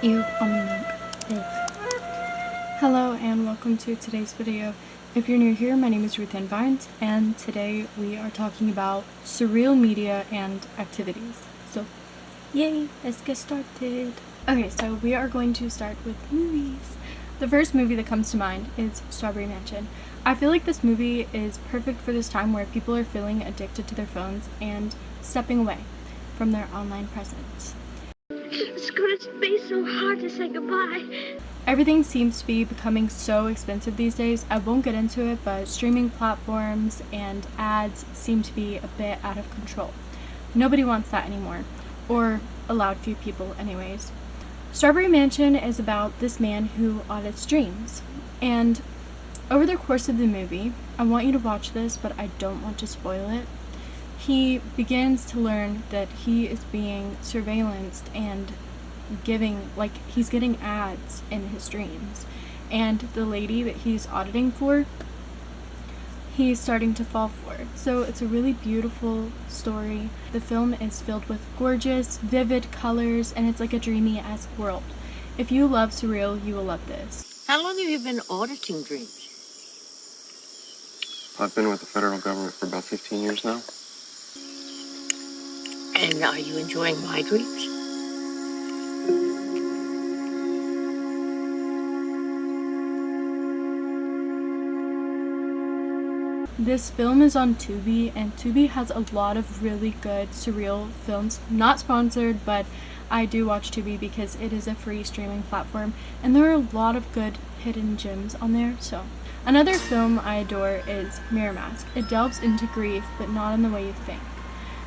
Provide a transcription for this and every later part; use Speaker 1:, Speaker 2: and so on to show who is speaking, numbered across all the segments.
Speaker 1: Ew, almond milk. Ew. Hello and welcome to today's video. If you're new here, my name is Ruth Ann Vines, and today we are talking about surreal media and activities. So, yay, let's get started. Okay, so we are going to start with movies. The first movie that comes to mind is Strawberry Mansion. I feel like this movie is perfect for this time where people are feeling addicted to their phones and stepping away from their online presence.
Speaker 2: It's gonna be so hard to say goodbye.
Speaker 1: Everything seems to be becoming so expensive these days. I won't get into it, but streaming platforms and ads seem to be a bit out of control. Nobody wants that anymore, or a loud few people anyways. Strawberry Mansion is about this man who audits dreams, and over the course of the movie, I want you to watch this, but I don't want to spoil it. He begins to learn that he is being surveillanced and he's getting ads in his dreams. And the lady that he's auditing for, he's starting to fall for. So it's a really beautiful story. The film is filled with gorgeous, vivid colors, and it's like a dreamy-esque world. If you love Surreal, you will love this.
Speaker 3: How long have you been auditing dreams?
Speaker 4: I've been with the federal government for about 15 years now.
Speaker 3: And are you enjoying my dreams?
Speaker 1: This film is on Tubi, and Tubi has a lot of really good surreal films. Not sponsored, but I do watch Tubi because it is a free streaming platform, and there are a lot of good hidden gems on there. So, another film I adore is Mirror Mask. It delves into grief, but not in the way you think.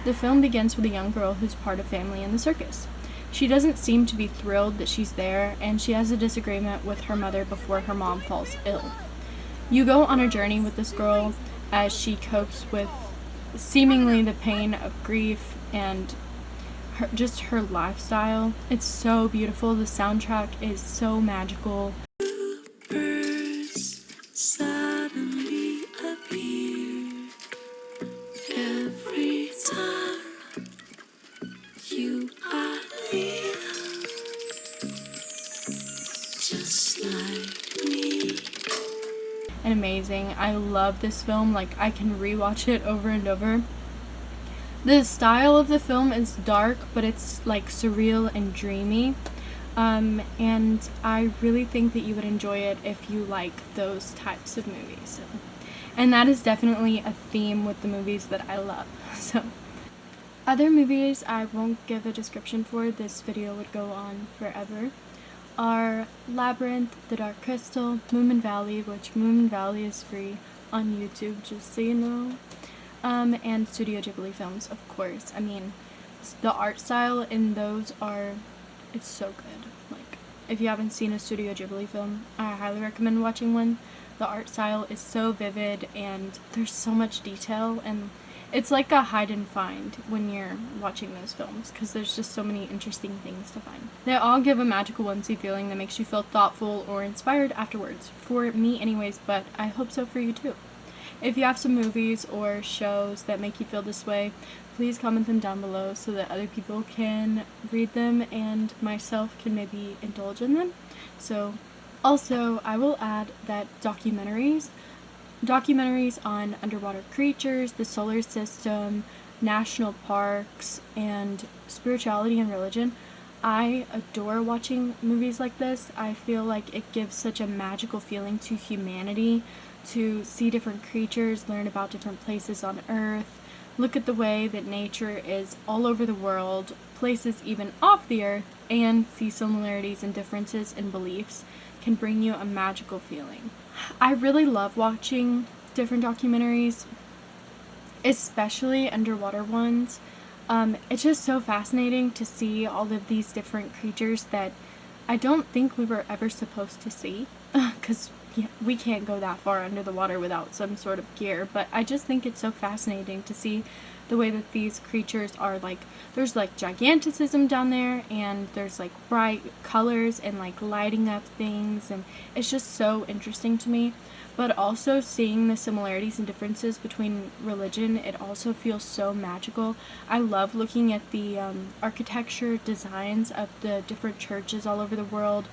Speaker 1: The film begins with a young girl who's part of family in the circus. She doesn't seem to be thrilled that she's there, and she has a disagreement with her mother before her mom falls ill. You go on a journey with this girl as she copes with seemingly the pain of grief and her lifestyle. It's so beautiful. The soundtrack is so magical.
Speaker 5: Birds suddenly appear every time you are near, just like me.
Speaker 1: And amazing. I love this film. Like, I can rewatch it over and over. The style of the film is dark, but it's like surreal and dreamy. And I really think that you would enjoy it if you like those types of movies. And that is definitely a theme with the movies that I love. So, other movies I won't give a description for. This video would go on forever. Are Labyrinth, The Dark Crystal, Moomin Valley, which Moomin Valley is free on YouTube, just so you know, and Studio Ghibli films, of course. I mean, the art style in those it's so good. Like, if you haven't seen a Studio Ghibli film, I highly recommend watching one. The art style is so vivid, and there's so much detail, and it's like a hide and find when you're watching those films, because there's just so many interesting things to find. They all give a magical whimsy feeling that makes you feel thoughtful or inspired afterwards. For me anyways, but I hope so for you too. If you have some movies or shows that make you feel this way, please comment them down below so that other people can read them and myself can maybe indulge in them. So, also, I will add that documentaries on underwater creatures, the solar system, national parks, and spirituality and religion. I adore watching movies like this. I feel like it gives such a magical feeling to humanity, to see different creatures, learn about different places on Earth, look at the way that nature is all over the world, places even off the Earth, and see similarities and differences in beliefs can bring you a magical feeling. I really love watching different documentaries, especially underwater ones. It's just so fascinating to see all of these different creatures that I don't think we were ever supposed to see, because we can't go that far under the water without some sort of gear, but I just think it's so fascinating to see the way that these creatures are like, there's like giganticism down there, and there's like bright colors and like lighting up things, and it's just so interesting to me. But also seeing the similarities and differences between religion, it also feels so magical. I love looking at the architecture designs of the different churches all over the world,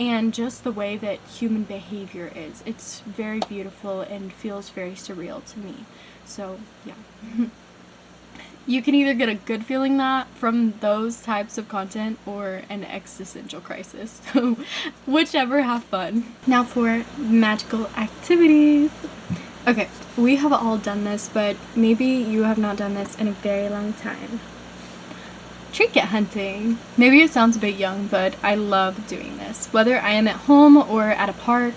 Speaker 1: and just the way that human behavior is. It's very beautiful and feels very surreal to me. So, yeah. You can either get a good feeling that from those types of content or an existential crisis. So, whichever, have fun. Now for magical activities. Okay, we have all done this, but maybe you have not done this in a very long time. Trinket hunting. Maybe it sounds a bit young, but I love doing this. Whether I am at home or at a park,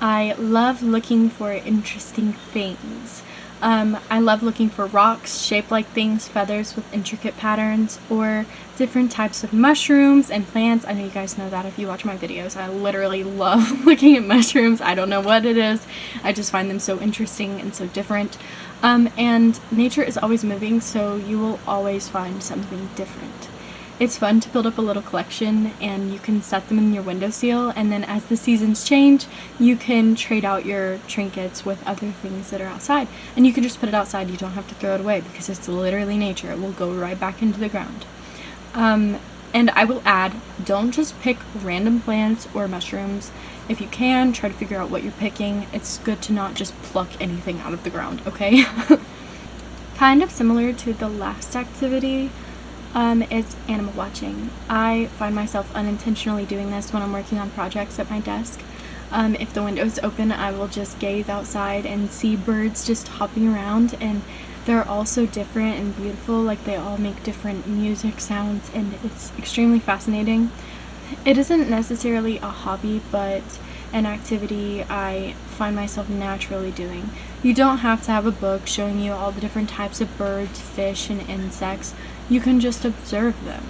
Speaker 1: I love looking for interesting things. I love looking for rocks shaped like things, feathers with intricate patterns, or different types of mushrooms and plants. I know you guys know that if you watch my videos. I literally love looking at mushrooms. I don't know what it is. I just find them so interesting and so different. And nature is always moving, so you will always find something different. It's fun to build up a little collection, and you can set them in your windowsill, and then as the seasons change, you can trade out your trinkets with other things that are outside. And you can just put it outside. You don't have to throw it away because it's literally nature. It will go right back into the ground. And I will add, don't just pick random plants or mushrooms. If you can, try to figure out what you're picking. It's good to not just pluck anything out of the ground, okay? Kind of similar to the last activity, is animal watching. I find myself unintentionally doing this when I'm working on projects at my desk. If the window is open, I will just gaze outside and see birds just hopping around, and they're all so different and beautiful. Like, they all make different music sounds, and it's extremely fascinating. It isn't necessarily a hobby, but an activity I find myself naturally doing. You don't have to have a book showing you all the different types of birds, fish, and insects. You can just observe them.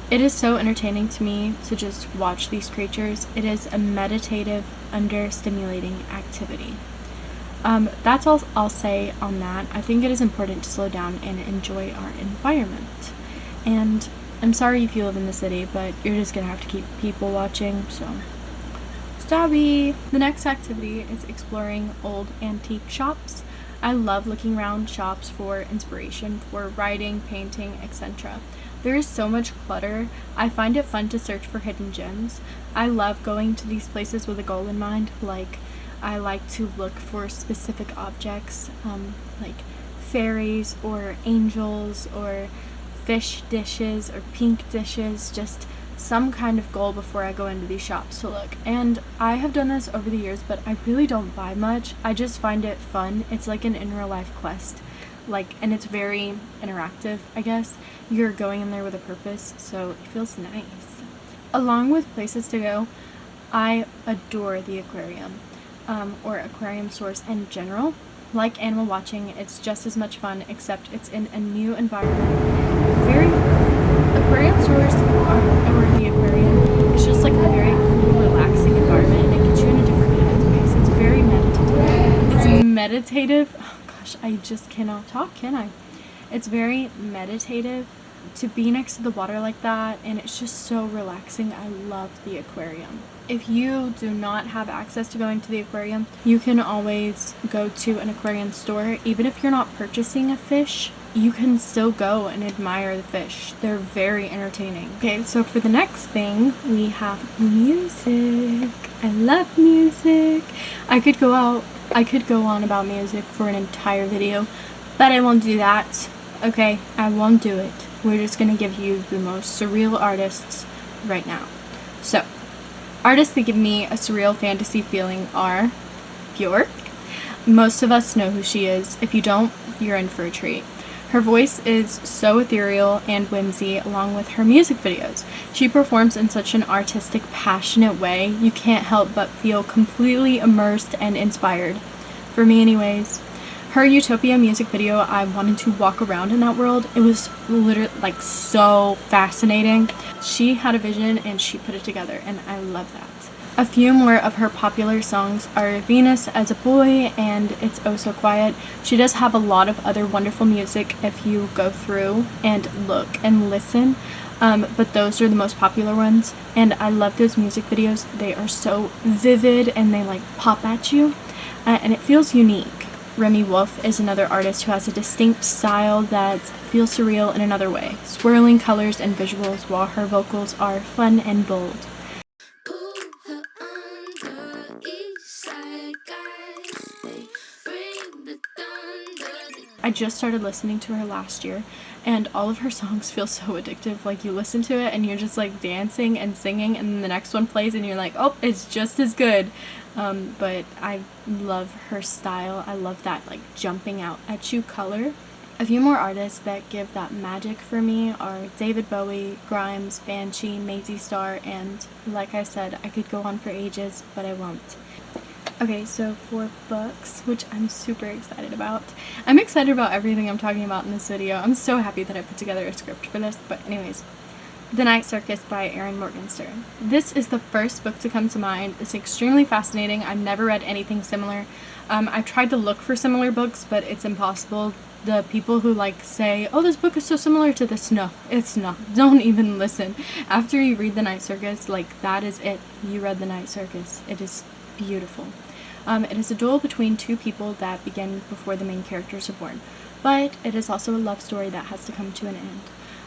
Speaker 1: It is so entertaining to me to just watch these creatures. It is a meditative, under-stimulating activity. That's all I'll say on that. I think it is important to slow down and enjoy our environment. And I'm sorry if you live in the city, but you're just gonna have to keep people watching, so sorry. The next activity is exploring old antique shops. I love looking around shops for inspiration for writing, painting, etc. There is so much clutter. I find it fun to search for hidden gems. I love going to these places with a goal in mind. Like, I like to look for specific objects, like fairies or angels or fish dishes or pink dishes, just some kind of goal before I go into these shops to look. And I have done this over the years, but I really don't buy much. I just find it fun. It's like an in real life quest, and it's very interactive, I guess. You're going in there with a purpose, so it feels nice. Along with places to go, I adore the aquarium, or aquarium stores in general. Like animal watching, it's just as much fun, except it's in a new environment. Aquarium stores or the aquarium is just like a very cool, relaxing environment, and it gets you in a different headspace. It's very meditative. It's meditative. Oh gosh, I just cannot talk, can I? It's very meditative to be next to the water like that, and it's just so relaxing. I love the aquarium. If you do not have access to going to the aquarium, you can always go to an aquarium store. Even if you're not purchasing a fish, you can still go and admire the fish. They're very entertaining. Okay, so for the next thing, we have music. I love music. I could go on about music for an entire video, but I won't do that. Okay, I won't do it. We're just gonna give you the most surreal artists right now. So, artists that give me a surreal fantasy feeling are Björk. Most of us know who she is. If you don't, you're in for a treat. Her voice is so ethereal and whimsy, along with her music videos. She performs in such an artistic, passionate way, you can't help but feel completely immersed and inspired. For me anyways. Her Utopia music video, I wanted to walk around in that world. It was literally so fascinating. She had a vision and she put it together, and I love that. A few more of her popular songs are Venus as a Boy and It's Oh So Quiet. She does have a lot of other wonderful music if you go through and look and listen, but those are the most popular ones, and I love those music videos. They are so vivid and they like pop at you, and it feels unique. Remy Wolf is another artist who has a distinct style that feels surreal in another way, swirling colors and visuals while her vocals are fun and bold.
Speaker 5: Pull her under, east side guys. They bring the thunder.
Speaker 1: I just started listening to her last year, and all of her songs feel so addictive. Like, you listen to it and you're just like dancing and singing, and then the next one plays and you're like, oh, it's just as good. But I love her style. I love that like jumping out at you color. A few more artists that give that magic for me are David Bowie, Grimes, Banshee, Maisie Starr, and like I said, I could go on for ages, but I won't. Okay, so for books, which I'm super excited about. I'm excited about everything I'm talking about in this video. I'm so happy that I put together a script for this, but anyways. The Night Circus by Erin Morgenstern. This is the first book to come to mind. It's extremely fascinating. I've never read anything similar. I've tried to look for similar books, but it's impossible. The people who like say, oh, this book is so similar to this, no, it's not. Don't even listen. After you read The Night Circus, like, that is it. You read The Night Circus. It is beautiful. It is a duel between two people that begin before the main characters are born, but it is also a love story that has to come to an end.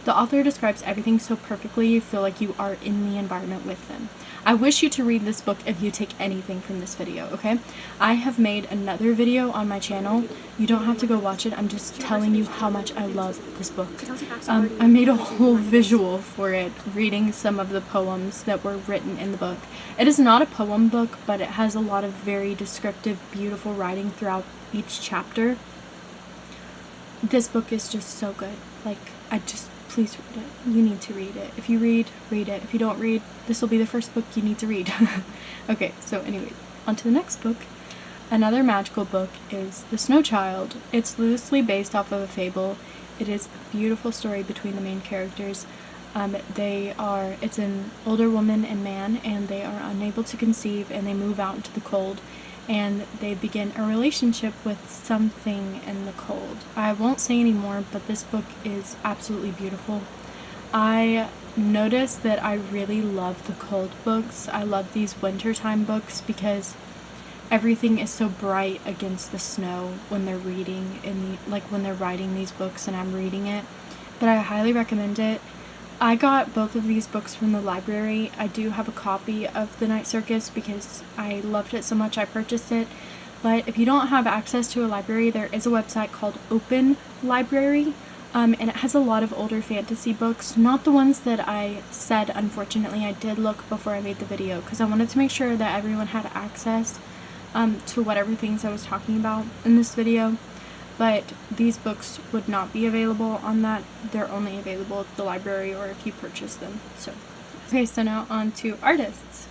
Speaker 1: The author describes everything so perfectly you feel like you are in the environment with them. I wish you to read this book if you take anything from this video, okay? I have made another video on my channel. You don't have to go watch it. I'm just telling you how much I love this book. I made a whole visual for it, reading some of the poems that were written in the book. It is not a poem book, but it has a lot of very descriptive, beautiful writing throughout each chapter. This book is just so good. Like, please read it. You need to read it. If you read it. If you don't read, this will be the first book you need to read. Okay, so anyways, on to the next book. Another magical book is The Snow Child. It's loosely based off of a fable. It is a beautiful story between the main characters. It's an older woman and man, and they are unable to conceive, and they move out into the cold, and they begin a relationship with something in the cold. I won't say any more, but this book is absolutely beautiful. I noticed that I really love the cold books. I love these wintertime books because everything is so bright against the snow when they're reading, when they're writing these books and I'm reading it. But I highly recommend it. I got both of these books from the library. I do have a copy of The Night Circus because I loved it so much I purchased it. But if you don't have access to a library, there is a website called Open Library, and it has a lot of older fantasy books. Not the ones that I said, unfortunately. I did look before I made the video because I wanted to make sure that everyone had access to whatever things I was talking about in this video. But these books would not be available on that. They're only available at the library or if you purchase them. Okay, so now on to artists.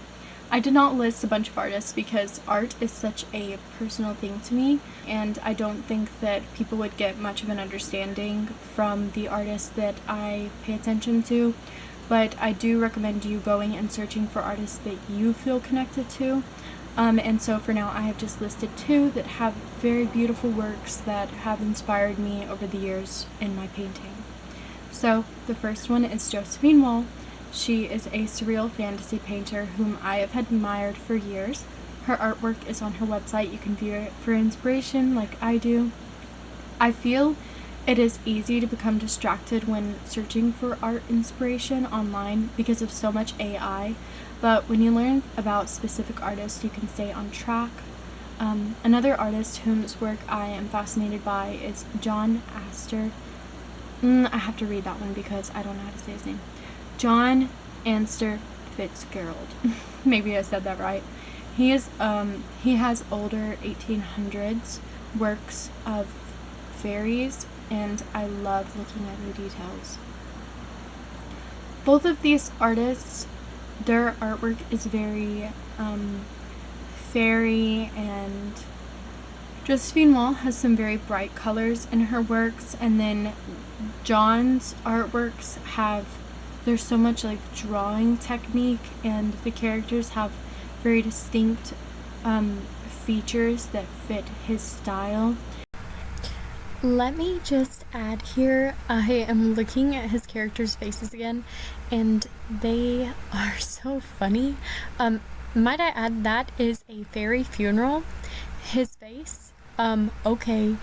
Speaker 1: I did not list a bunch of artists because art is such a personal thing to me, and I don't think that people would get much of an understanding from the artists that I pay attention to. But I do recommend you going and searching for artists that you feel connected to. And so for now I have just listed two that have very beautiful works that have inspired me over the years in my painting. So the first one is Josephine Wall. She is a surreal fantasy painter whom I have admired for years. Her artwork is on her website. You can view it for inspiration like I do. I feel it is easy to become distracted when searching for art inspiration online because of so much AI. But when you learn about specific artists, you can stay on track. Another artist whose work I am fascinated by is John Astor. I have to read that one because I don't know how to say his name. John Astor Fitzgerald. Maybe I said that right. He has older 1800s works of fairies, and I love looking at the details. Both of these artists, their artwork is very fairy, and Josephine Wall has some very bright colors in her works, and then John's artworks there's so much like drawing technique, and the characters have very distinct features that fit his style. Let me just add here, I am looking at his characters' faces again, and they are so funny. Might I add, that is a fairy funeral. His face, okay.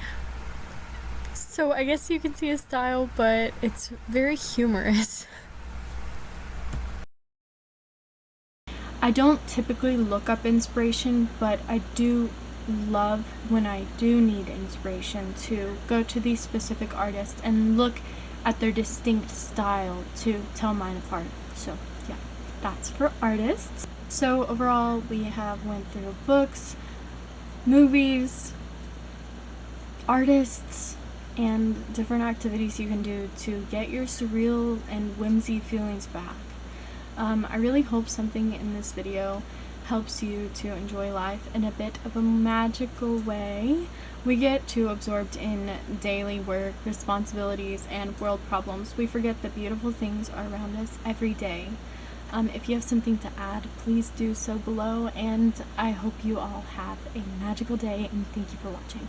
Speaker 1: So I guess you can see his style, but it's very humorous. I don't typically look up inspiration, but I do love when I do need inspiration to go to these specific artists and look at their distinct style to tell mine apart. So yeah, that's for artists. So overall, we have went through books, movies, artists, and different activities you can do to get your surreal and whimsy feelings back. I really hope something in this video helps you to enjoy life in a bit of a magical way. We get too absorbed in daily work, responsibilities, and world problems. We forget the beautiful things are around us every day. If you have something to add, please do so below, and I hope you all have a magical day, and thank you for watching.